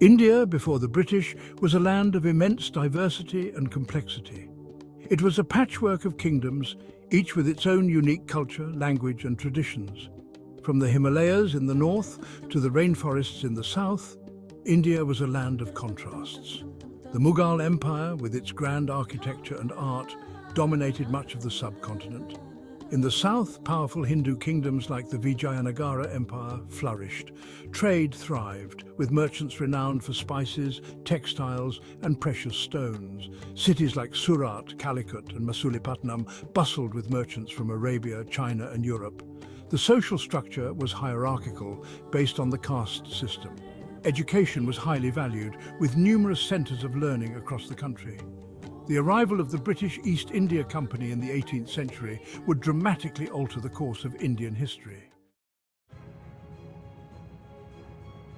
India, before the British, was a land of immense diversity and complexity. It was a patchwork of kingdoms, each with its own unique culture, language and traditions. From the Himalayas in the north to the rainforests in the south, India was a land of contrasts. The Mughal Empire, with its grand architecture and art, dominated much of the subcontinent. In the south, powerful Hindu kingdoms like the Vijayanagara Empire flourished. Trade thrived, with merchants renowned for spices, textiles and precious stones. Cities like Surat, Calicut and Masulipatam bustled with merchants from Arabia, China and Europe. The social structure was hierarchical, based on the caste system. Education was highly valued, with numerous centres of learning across the country. The arrival of the British East India Company in the 18th century would dramatically alter the course of Indian history.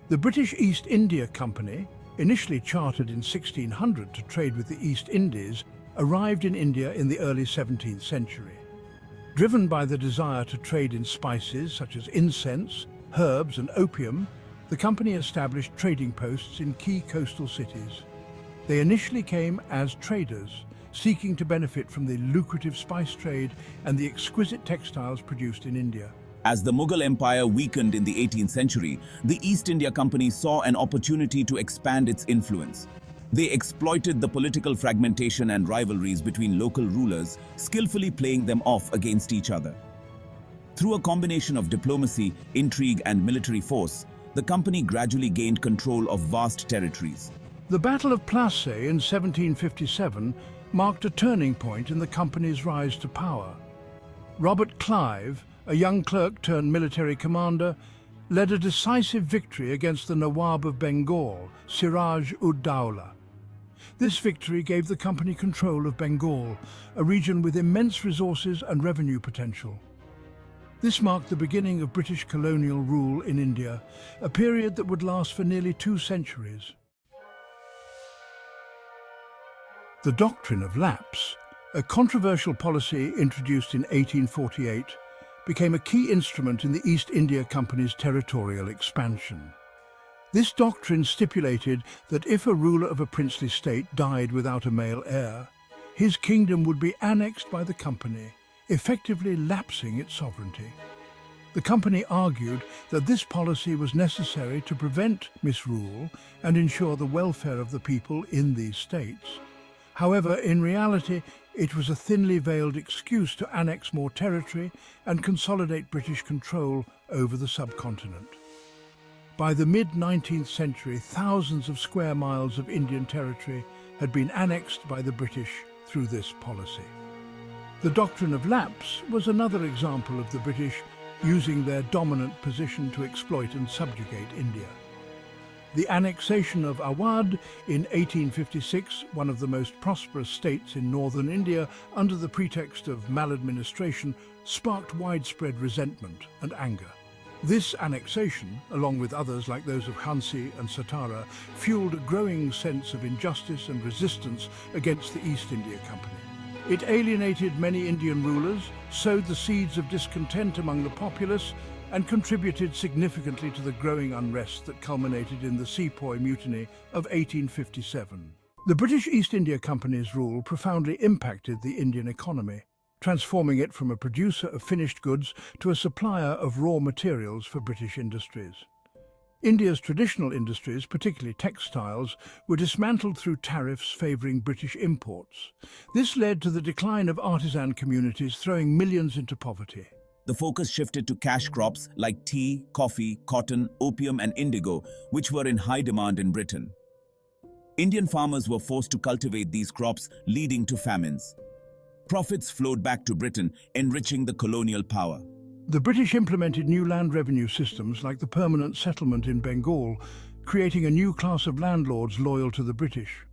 The British East India Company, initially chartered in 1600 to trade with the East Indies, arrived in India in the early 17th century. Driven by the desire to trade in spices such as incense, herbs and opium, the company established trading posts in key coastal cities. They initially came as traders, seeking to benefit from the lucrative spice trade and the exquisite textiles produced in India. As the Mughal Empire weakened in the 18th century, the East India Company saw an opportunity to expand its influence. They exploited the political fragmentation and rivalries between local rulers, skillfully playing them off against each other. Through a combination of diplomacy, intrigue and military force, the company gradually gained control of vast territories. The Battle of Plassey in 1757 marked a turning point in the company's rise to power. Robert Clive, a young clerk turned military commander, led a decisive victory against the Nawab of Bengal, Siraj-ud-Dowlah. This victory gave the company control of Bengal, a region with immense resources and revenue potential. This marked the beginning of British colonial rule in India, a period that would last for nearly 2 centuries. The doctrine of lapse, a controversial policy introduced in 1848, became a key instrument in the East India Company's territorial expansion. This doctrine stipulated that if a ruler of a princely state died without a male heir, his kingdom would be annexed by the company, effectively lapsing its sovereignty. The company argued that this policy was necessary to prevent misrule and ensure the welfare of the people in these states. However, in reality, it was a thinly veiled excuse to annex more territory and consolidate British control over the subcontinent. By the mid-19th century, thousands of square miles of Indian territory had been annexed by the British through this policy. The doctrine of lapse was another example of the British using their dominant position to exploit and subjugate India. The annexation of Awadh in 1856, one of the most prosperous states in northern India, under the pretext of maladministration, sparked widespread resentment and anger. This annexation, along with others like those of Jhansi and Satara, fueled a growing sense of injustice and resistance against the East India Company. It alienated many Indian rulers, sowed the seeds of discontent among the populace, and contributed significantly to the growing unrest that culminated in the Sepoy Mutiny of 1857. The British East India Company's rule profoundly impacted the Indian economy, transforming it from a producer of finished goods to a supplier of raw materials for British industries. India's traditional industries, particularly textiles, were dismantled through tariffs favouring British imports. This led to the decline of artisan communities, throwing millions into poverty. The focus shifted to cash crops like tea, coffee, cotton, opium and indigo, which were in high demand in Britain. Indian farmers were forced to cultivate these crops, leading to famines. Profits flowed back to Britain, enriching the colonial power. The British implemented new land revenue systems like the permanent settlement in Bengal, creating a new class of landlords loyal to the British.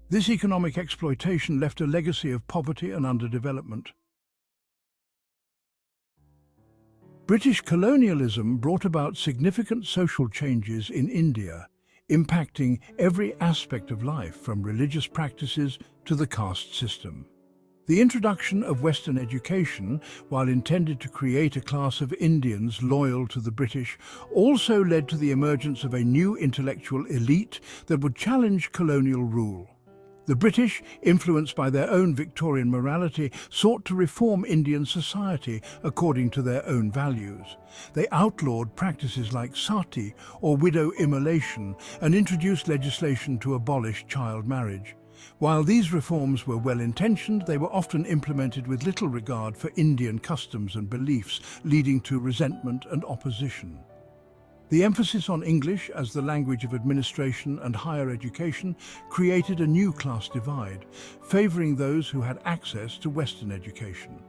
This economic exploitation left a legacy of poverty and underdevelopment. British colonialism brought about significant social changes in India, impacting every aspect of life from religious practices to the caste system. The introduction of Western education, while intended to create a class of Indians loyal to the British, also led to the emergence of a new intellectual elite that would challenge colonial rule. The British, influenced by their own Victorian morality, sought to reform Indian society according to their own values. They outlawed practices like sati, or widow immolation, and introduced legislation to abolish child marriage. While these reforms were well-intentioned, they were often implemented with little regard for Indian customs and beliefs, leading to resentment and opposition. The emphasis on English as the language of administration and higher education created a new class divide, favouring those who had access to Western education.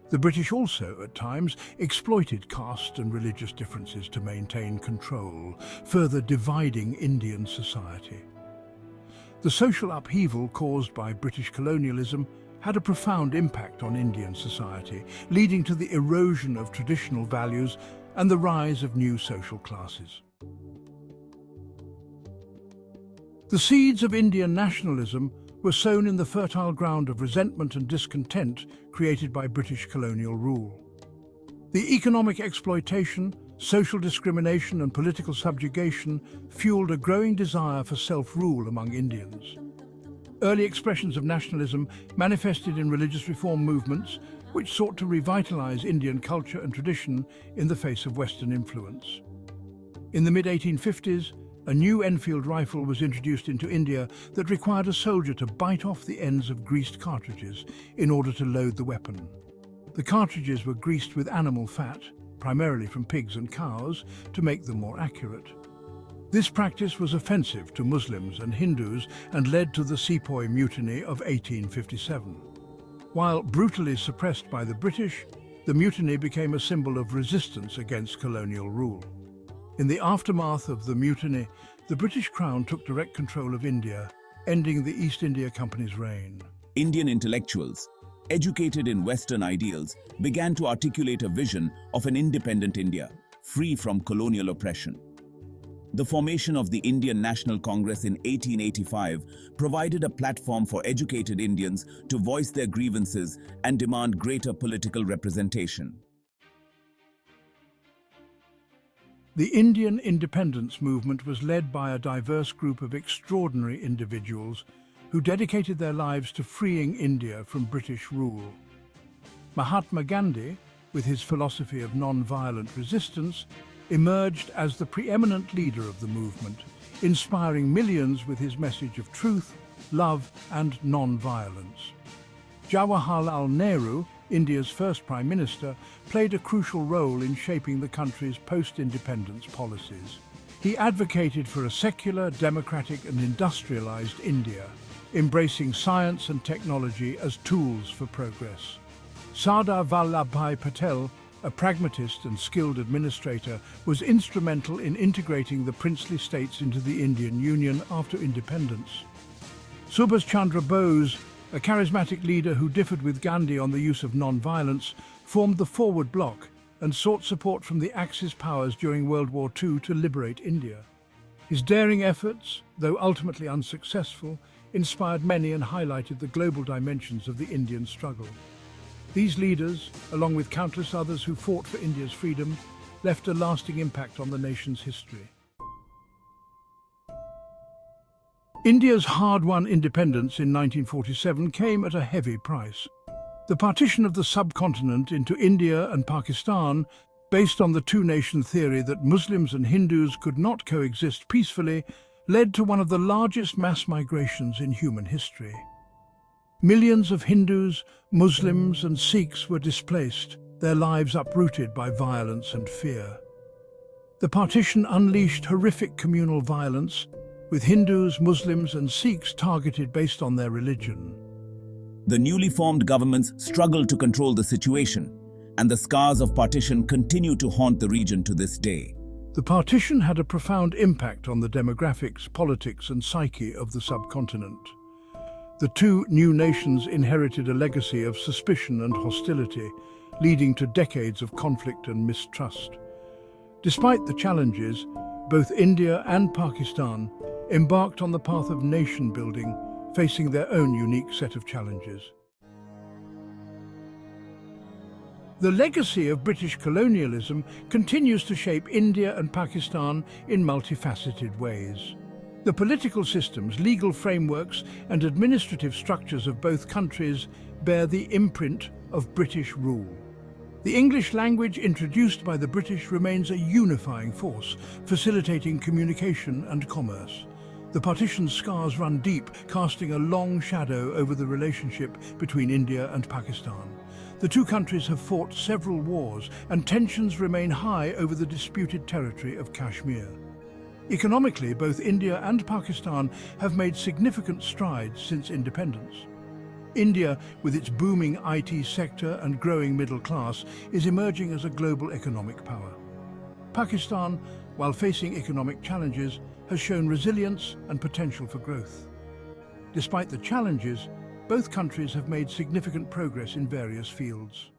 The British also, at times, exploited caste and religious differences to maintain control, further dividing Indian society. The social upheaval caused by British colonialism had a profound impact on Indian society, leading to the erosion of traditional values and the rise of new social classes. The seeds of Indian nationalism were sown in the fertile ground of resentment and discontent created by British colonial rule. The economic exploitation, social discrimination and political subjugation fueled a growing desire for self-rule among Indians. Early expressions of nationalism manifested in religious reform movements which sought to revitalize Indian culture and tradition in the face of Western influence. In the mid-1850s, a new Enfield rifle was introduced into India that required a soldier to bite off the ends of greased cartridges in order to load the weapon. The cartridges were greased with animal fat, primarily from pigs and cows, to make them more accurate. This practice was offensive to Muslims and Hindus and led to the Sepoy Mutiny of 1857. While brutally suppressed by the British, the mutiny became a symbol of resistance against colonial rule. In the aftermath of the mutiny, the British Crown took direct control of India, ending the East India Company's reign. Indian intellectuals, educated in Western ideals, began to articulate a vision of an independent India, free from colonial oppression. The formation of the Indian National Congress in 1885 provided a platform for educated Indians to voice their grievances and demand greater political representation. The Indian independence movement was led by a diverse group of extraordinary individuals who dedicated their lives to freeing India from British rule. Mahatma Gandhi, with his philosophy of non-violent resistance, emerged as the preeminent leader of the movement, inspiring millions with his message of truth, love and non-violence. Jawaharlal Nehru, India's first Prime Minister, played a crucial role in shaping the country's post-independence policies. He advocated for a secular, democratic and industrialized India, embracing science and technology as tools for progress. Sardar Vallabhbhai Patel, a pragmatist and skilled administrator, was instrumental in integrating the princely states into the Indian Union after independence. Subhash Chandra Bose, a charismatic leader who differed with Gandhi on the use of non-violence, formed the Forward Bloc and sought support from the Axis powers during World War II to liberate India. His daring efforts, though ultimately unsuccessful, inspired many and highlighted the global dimensions of the Indian struggle. These leaders, along with countless others who fought for India's freedom, left a lasting impact on the nation's history. India's hard-won independence in 1947 came at a heavy price. The partition of the subcontinent into India and Pakistan, based on the two-nation theory that Muslims and Hindus could not coexist peacefully, led to one of the largest mass migrations in human history. Millions of Hindus, Muslims and Sikhs were displaced, their lives uprooted by violence and fear. The partition unleashed horrific communal violence, with Hindus, Muslims and Sikhs targeted based on their religion. The newly formed governments struggled to control the situation, and the scars of partition continue to haunt the region to this day. The partition had a profound impact on the demographics, politics and psyche of the subcontinent. The two new nations inherited a legacy of suspicion and hostility, leading to decades of conflict and mistrust. Despite the challenges, both India and Pakistan embarked on the path of nation-building, facing their own unique set of challenges. The legacy of British colonialism continues to shape India and Pakistan in multifaceted ways. The political systems, legal frameworks, and administrative structures of both countries bear the imprint of British rule. The English language introduced by the British remains a unifying force, facilitating communication and commerce. The partition's scars run deep, casting a long shadow over the relationship between India and Pakistan. The two countries have fought several wars, and tensions remain high over the disputed territory of Kashmir. Economically, both India and Pakistan have made significant strides since independence. India, with its booming IT sector and growing middle class, is emerging as a global economic power. Pakistan, while facing economic challenges, has shown resilience and potential for growth. Despite the challenges, both countries have made significant progress in various fields.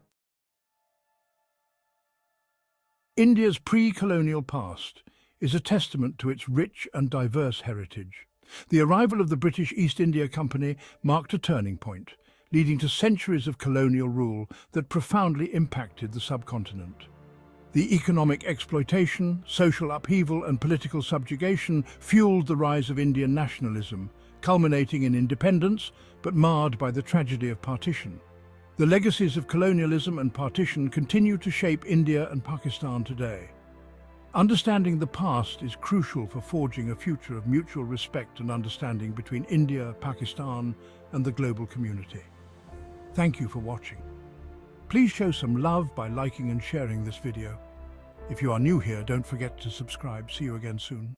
India's pre-colonial past is a testament to its rich and diverse heritage. The arrival of the British East India Company marked a turning point, leading to centuries of colonial rule that profoundly impacted the subcontinent. The economic exploitation, social upheaval, and political subjugation fueled the rise of Indian nationalism, culminating in independence, but marred by the tragedy of partition. The legacies of colonialism and partition continue to shape India and Pakistan today. Understanding the past is crucial for forging a future of mutual respect and understanding between India, Pakistan, and the global community. Thank you for watching. Please show some love by liking and sharing this video. If you are new here, don't forget to subscribe. See you again soon.